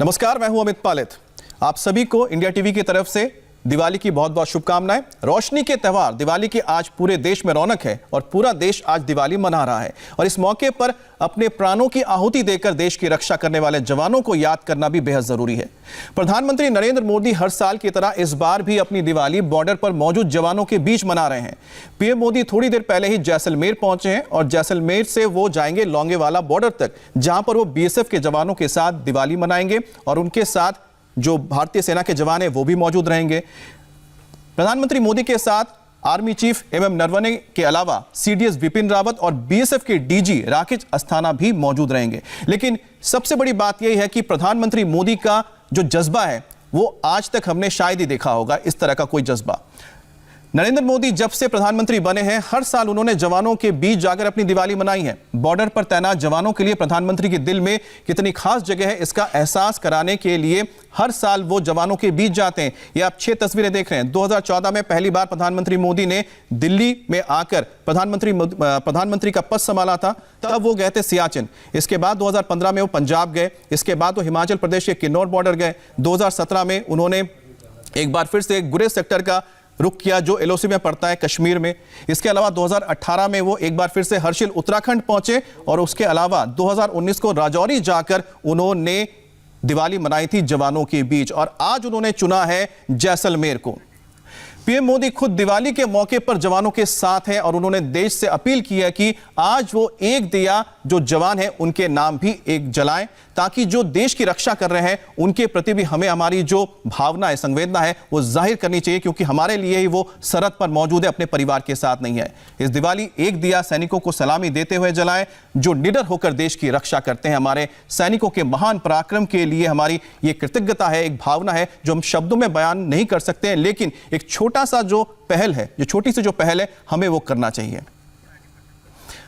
नमस्कार, मैं हूं अमित पालित। आप सभी को इंडिया टीवी की तरफ से दिवाली की बहुत बहुत शुभकामनाएं। रोशनी के त्यौहार दिवाली की आज पूरे देश में रौनक है और पूरा देश आज दिवाली मना रहा है। और इस मौके पर अपने प्राणों की आहुति देकर देश की रक्षा करने वाले जवानों को याद करना भी बेहद जरूरी है। प्रधानमंत्री नरेंद्र मोदी हर साल की तरह इस बार भी अपनी दिवाली बॉर्डर पर मौजूद जवानों के बीच मना रहे हैं। पीएम मोदी थोड़ी देर पहले ही जैसलमेर पहुंचे हैं और जैसलमेर से वो जाएंगे लोंगेवाला बॉर्डर तक, जहां पर वो बीएसएफ के जवानों के साथ दिवाली मनाएंगे और उनके साथ जो भारतीय सेना के जवान हैं वो भी मौजूद रहेंगे। प्रधानमंत्री मोदी के साथ आर्मी चीफ एमएम नरवणे के अलावा सीडीएस विपिन रावत और बीएसएफ के डीजी राकेश अस्थाना भी मौजूद रहेंगे। लेकिन सबसे बड़ी बात यह है कि प्रधानमंत्री मोदी का जो जज्बा है वो आज तक हमने शायद ही देखा होगा, इस तरह का कोई जज्बा। नरेंद्र मोदी जब से प्रधानमंत्री बने हैं हर साल उन्होंने जवानों के बीच जाकर अपनी दिवाली मनाई है। बॉर्डर पर तैनात जवानों के लिए प्रधानमंत्री के दिल में कितनी खास जगह है इसका एहसास कराने के लिए हर साल वो जवानों के बीच जाते हैं। ये आप 6 तस्वीरें देख रहे हैं। 2014 में पहली बार प्रधानमंत्री मोदी ने दिल्ली में आकर प्रधानमंत्री का पद संभाला था, तब वो गए थे सियाचिन। इसके बाद 2015 में वो पंजाब गए, इसके बाद वो हिमाचल प्रदेश के किन्नौर बॉर्डर गए। 2017 में उन्होंने एक बार फिर से गुरेज सेक्टर का रुक किया जो एलओसी में पड़ता है कश्मीर में। इसके अलावा 2018 में वो एक बार फिर से हर्षिल उत्तराखंड पहुंचे और उसके अलावा 2019 को राजौरी जाकर उन्होंने दिवाली मनाई थी जवानों के बीच और आज उन्होंने चुना है जैसलमेर को। पीएम मोदी खुद दिवाली के मौके पर जवानों के साथ हैं और उन्होंने देश से अपील की है कि आज वो एक दिया जो जवान हैं उनके नाम भी एक जलाएं, ताकि जो देश की रक्षा कर रहे हैं उनके प्रति भी हमें हमारी जो भावना है, संवेदना है वो जाहिर करनी चाहिए, क्योंकि हमारे लिए ही वो सरहद पर मौजूद है, अपने परिवार के साथ नहीं है। इस दिवाली एक दिया सैनिकों को सलामी देते हुए जलाएं जो निडर होकर देश की रक्षा करते हैं। हमारे सैनिकों के महान पराक्रम के लिए हमारी ये कृतज्ञता है, एक भावना है जो हम शब्दों में बयान नहीं कर सकते हैं, लेकिन एक छोटा सा जो पहल है, जो छोटी सी जो पहल है, हमें वो करना चाहिए।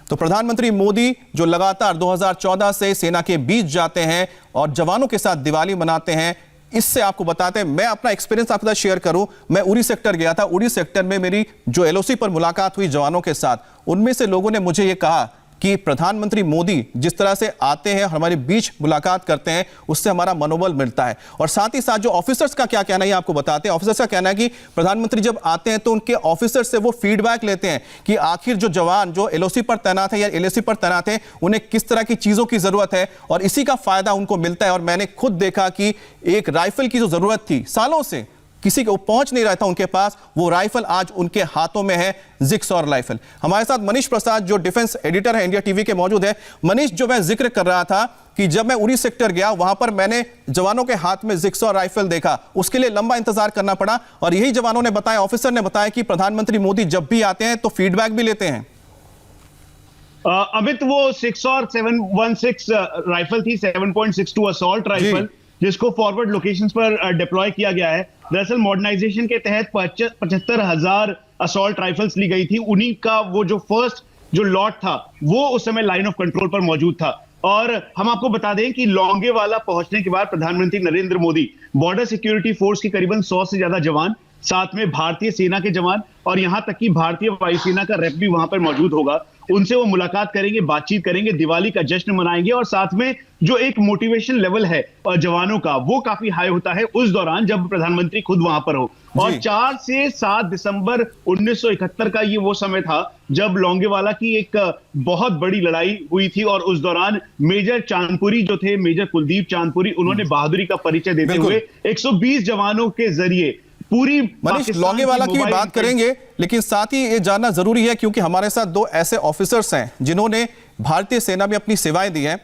तो प्रधानमंत्री मोदी जो लगातार 2014 से सेना के बीच जाते हैं और जवानों के साथ दिवाली मनाते हैं, इससे आपको बताते हैं, मैं अपना एक्सपीरियंस आपके साथ शेयर करूं। मैं उरी सेक्टर गया था। उरी सेक्टर में मेरी जो एलओसी पर मुलाकात हुई जवानों के साथ, उनमें से लोगों ने मुझे यह कहा कि प्रधानमंत्री मोदी जिस तरह से आते हैं, हमारे बीच मुलाकात करते हैं, उससे हमारा मनोबल मिलता है। और साथ ही साथ जो ऑफिसर्स का क्या कहना है आपको बताते हैं। ऑफिसर्स का कहना है कि प्रधानमंत्री जब आते हैं तो उनके ऑफिसर से वो फीडबैक लेते हैं कि आखिर जो जवान जो एलओसी पर तैनात है या एलएसी पर तैनात है उन्हें किस तरह की चीजों की जरूरत है और इसी का फायदा उनको मिलता है। और मैंने खुद देखा कि एक राइफल की जो जरूरत थी, सालों से किसी को पहुंच नहीं रहा था उनके पास, वो राइफल आज उनके हाथों में है, जिक्सॉर राइफल। हमारे साथ मनीष प्रसाद जो डिफेंस एडिटर है इंडिया टीवी के मौजूद है। मनीष, जो मैं जिक्र कर रहा था कि जब मैं उरी सेक्टर गया वहां पर मैंने जवानों के हाथ में जिक्सॉर राइफल देखा, उसके लिए लंबा इंतजार करना पड़ा और यही जवानों ने बताया, ऑफिसर ने बताया कि प्रधानमंत्री मोदी जब भी आते हैं तो फीडबैक भी लेते हैं। अमित, वो 6 और 716 राइफल थी, 7.62 असॉल्ट राइफल, जिसको फॉरवर्ड लोकेशंस पर डिप्लॉय किया गया है। दरअसल मॉडर्नाइजेशन के तहत 75,000 असॉल्ट राइफल्स ली गई थी। उन्हीं का वो जो फर्स्ट जो लॉट था वो उस समय लाइन ऑफ कंट्रोल पर मौजूद था। और हम आपको बता दें कि लोंगेवाला पहुंचने के बाद प्रधानमंत्री Narendra Modi border security force की करीबन 100 से ज्यादा जवान, साथ में भारतीय सेना के जवान और यहां तक कि भारतीय वायुसेना का रेप भी वहां पर मौजूद होगा। उनसे वो मुलाकात करेंगे, बातचीत करेंगे, दिवाली का जश्न मनाएंगे और साथ में जो एक मोटिवेशन लेवल है जवानों का वो काफी हाई होता है उस दौरान जब प्रधानमंत्री खुद वहां पर हो। और 4 से 7 दिसंबर 1971 का ये वो समय था जब लोंगेवाला की एक बहुत बड़ी लड़ाई हुई थी और उस दौरान मेजर चांदपुरी जो थे, मेजर कुलदीप चांदपुरी, उन्होंने बहादुरी का परिचय देते हुए 120 जवानों के जरिए पूरी मनीष, लोंगेवाला की भी बात करेंगे, लेकिन साथ ही ये जानना जरूरी है क्योंकि हमारे साथ 2 ऐसे ऑफिसर्स हैं जिन्होंने भारतीय सेना में अपनी सेवाएं दी हैं।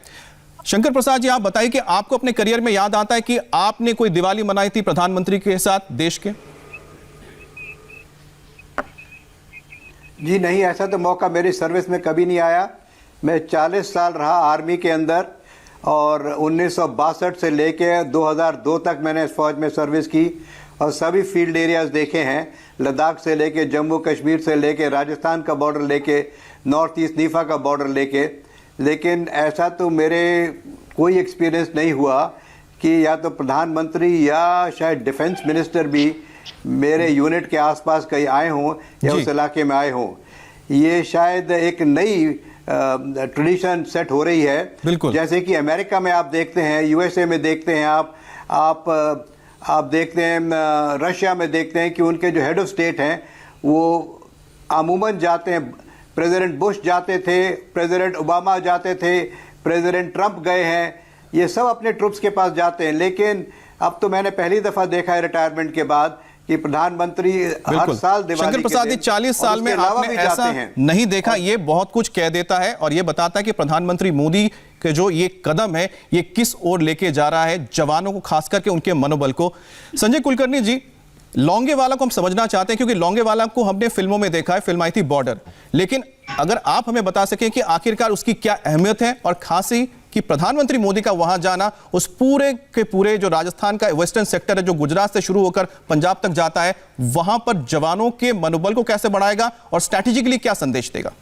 शंकर प्रसाद जी, आप बताइए कि आपको अपने करियर में याद आता है कि आपने कोई दिवाली मनाई थी प्रधानमंत्री के साथ देश के? जी नहीं, ऐसा तो मौका मेरी सर्विस में कभी नहीं आया। मैं 40 साल रहा आर्मी के अंदर और 1962 से लेके 2002 तक मैंने इस फौज में सर्विस की और सभी फील्ड एरियाज देखे हैं, लद्दाख से लेके जम्मू कश्मीर से लेके राजस्थान का बॉर्डर लेके नॉर्थ ईस्ट नीफा का बॉर्डर लेके। लेकिन ऐसा तो मेरे कोई एक्सपीरियंस नहीं हुआ कि या तो प्रधानमंत्री या शायद डिफेंस मिनिस्टर भी मेरे यूनिट के आसपास कहीं आए हों या उस इलाके में आए हों। ये शायद एक नई ट्रेडिशन सेट हो रही है। बिल्कुल। जैसे कि अमेरिका में आप देखते हैं, यूएसए में देखते हैं, आप देखते हैं, रशिया में देखते हैं कि उनके जो हेड ऑफ स्टेट हैं वो अमूमन जाते हैं। प्रेसिडेंट बुश जाते थे, प्रेसिडेंट ओबामा जाते थे, प्रेसिडेंट ट्रंप गए हैं, ये सब अपने ट्रुप्स के पास जाते हैं। लेकिन अब तो मैंने पहली दफा देखा है रिटायरमेंट के बाद कि प्रधानमंत्री हर साल दिवाली शंकर प्रसाद जी 40 साल में आपने ऐसा नहीं देखा। ये बहुत कुछ कह देता है और ये बताता है कि प्रधानमंत्री मोदी के जो ये कदम है ये किस ओर लेके जा रहा है जवानों को, खास करके उनके मनोबल को। संजय कुलकर्णी जी, लौंगेवाला को हम समझना चाहते हैं क्योंकि लौंगेवाला को हमने फिल्मों में देखा है, फिल्म आई थी बॉर्डर, लेकिन अगर आप हमें बता सकें कि आखिरकार उसकी क्या अहमियत है और खासी कि प्रधानमंत्री मोदी का वहां जाना उस पूरे के पूरे जो राजस्थान का वेस्टर्न सेक्टर है जो गुजरात से शुरू होकर पंजाब तक जाता है, वहां पर जवानों के मनोबल को कैसे बढ़ाएगा और स्ट्रैटेजिकली क्या संदेश देगा?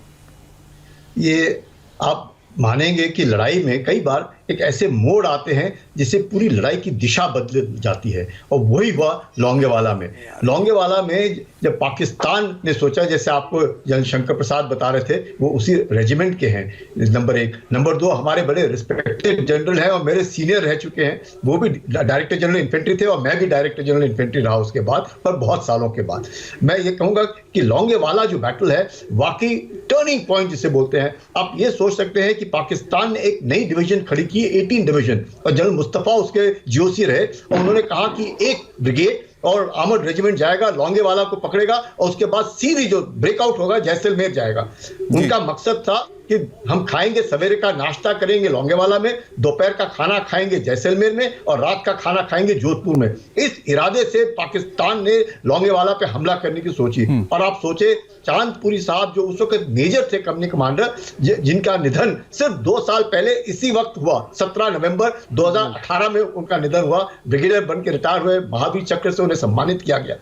ये आप मानेंगे कि लड़ाई में कई बार एक ऐसे मोड़ आते हैं जिससे पूरी लड़ाई की दिशा बदल जाती है, और वही हुआ लौंगेवाला में। लौंगेवाला में जब पाकिस्तान ने सोचा, जैसे आपको शंकर प्रसाद बता रहे थे, वो उसी रेजिमेंट के हैं, नंबर 1। नंबर 2, हमारे बड़े रिस्पेक्टेड जनरल हैं और मेरे सीनियर रह चुके हैं, वो भी डायरेक्टर जनरल इन्फेंट्री थे और मैं भी डायरेक्टर जनरल इन्फेंट्री रहा उसके बाद, पर बहुत सालों के बाद। मैं ये कहूँगा कि लौंगेवाला जो बैटल है वाकई टर्निंग पॉइंट जिसे बोलते हैं। आप ये सोच सकते हैं कि पाकिस्तान ने एक नई डिवीजन खड़ी की, 18 डिवीजन, और जनरल मुस्तफा उसके जीओसी रहे, और उन्होंने कहा कि एक ब्रिगेड और आर्मर्ड रेजिमेंट जाएगा, लौंगेवाला को पकड़ेगा और उसके बाद सीधी जो ब्रेकआउट होगा जैसलमेर जाएगा। उनका मकसद था कि हम खाएंगे, सवेरे का नाश्ता करेंगे लौंगेवाला में, दोपहर का खाना खाएंगे जैसलमेर में और रात का खाना खाएंगे जोधपुर में। इस इरादे से पाकिस्तान ने लौंगेवाला पे हमला करने की सोची। और आप सोचे, चांदपुरी साहब जो उस वक्त मेजर थे, कंपनी कमांडर, जिनका निधन सिर्फ 2 साल पहले इसी वक्त हुआ, 17 नवंबर 2018 में उनका निधन हुआ। ब्रिगेडियर बन के रिटायर हुए, महावीर चक्र से उन्हें सम्मानित किया गया।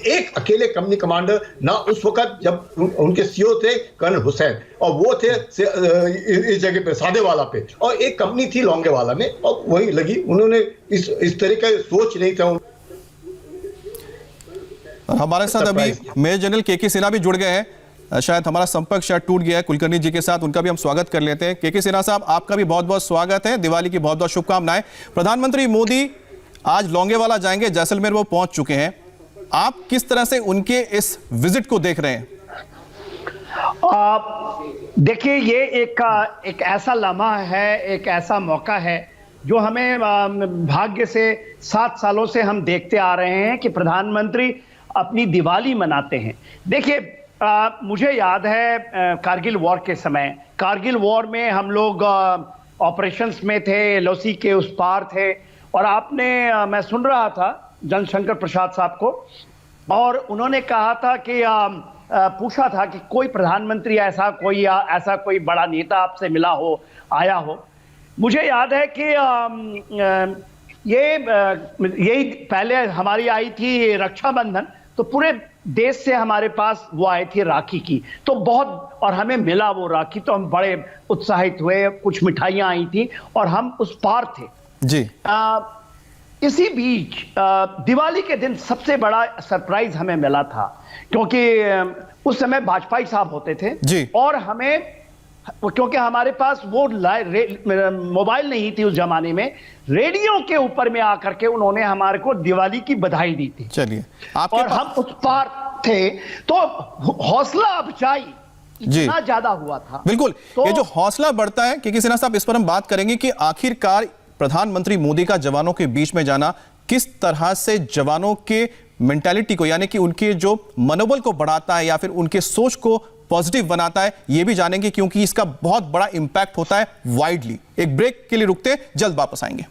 एक अकेले कंपनी कमांडर ना, उस वक्त जब उनके सीओ थे कर्नल हुसैन, और वो थे इस जगह पे सादेवाला पे, और एक कंपनी थी लौंगेवाला में, और वही लगी। उन्होंने इस तरह का सोच नहीं था। हमारे साथ अभी मेजर जनरल के सिन्हा भी जुड़ गए हैं, शायद हमारा संपर्क शायद टूट गया है कुलकर्णी जी के साथ, उनका भी हम स्वागत कर लेते हैं। के सिन्हा साहब, आपका भी बहुत बहुत स्वागत है, दिवाली की बहुत बहुत शुभकामनाएं। प्रधानमंत्री मोदी आज लौंगेवाला जाएंगे, जैसलमेर वो पहुंच चुके हैं, आप किस तरह से उनके इस विजिट को देख रहे हैं? देखिए, ये एक ऐसा लम्हा है, एक ऐसा मौका है जो हमें भाग्य से 7 सालों से हम देखते आ रहे हैं कि प्रधानमंत्री अपनी दिवाली मनाते हैं। देखिए, मुझे याद है कारगिल वॉर के समय, कारगिल वॉर में हम लोग ऑपरेशंस में थे, एलओसी के उस पार थे, और मैं सुन रहा था शंकर प्रसाद साहब को, और उन्होंने कहा था कि पूछा था कि कोई प्रधानमंत्री ऐसा कोई बड़ा नेता आपसे मिला हो, आया हो। मुझे याद है कि यही पहले हमारी आई थी रक्षाबंधन, तो पूरे देश से हमारे पास वो आई थी राखी की, तो बहुत, और हमें मिला वो राखी, तो हम बड़े उत्साहित हुए, कुछ मिठाइयाँ आई थी और हम उस पार थे जी। इसी बीच दिवाली के दिन सबसे बड़ा सरप्राइज हमें मिला था, क्योंकि उस समय वाजपेयी साहब होते थे जी, और क्योंकि हमारे पास वो मोबाइल नहीं थी उस जमाने में, रेडियो के ऊपर में आकर के उन्होंने हमारे को दिवाली की बधाई दी थी। चलिए, और हम उस पार थे, तो हौसला अफजाई इतना ज्यादा हुआ था। बिल्कुल, तो ये जो हौसला बढ़ता है, के सिन्हा साहब, इस पर हम बात करेंगे कि आखिरकार प्रधानमंत्री मोदी का जवानों के बीच में जाना किस तरह से जवानों के मेंटालिटी को, यानी कि उनके जो मनोबल को बढ़ाता है या फिर उनके सोच को पॉजिटिव बनाता है, ये भी जानेंगे, क्योंकि इसका बहुत बड़ा इंपैक्ट होता है वाइडली। एक ब्रेक के लिए रुकते हैं, जल्द वापस आएंगे।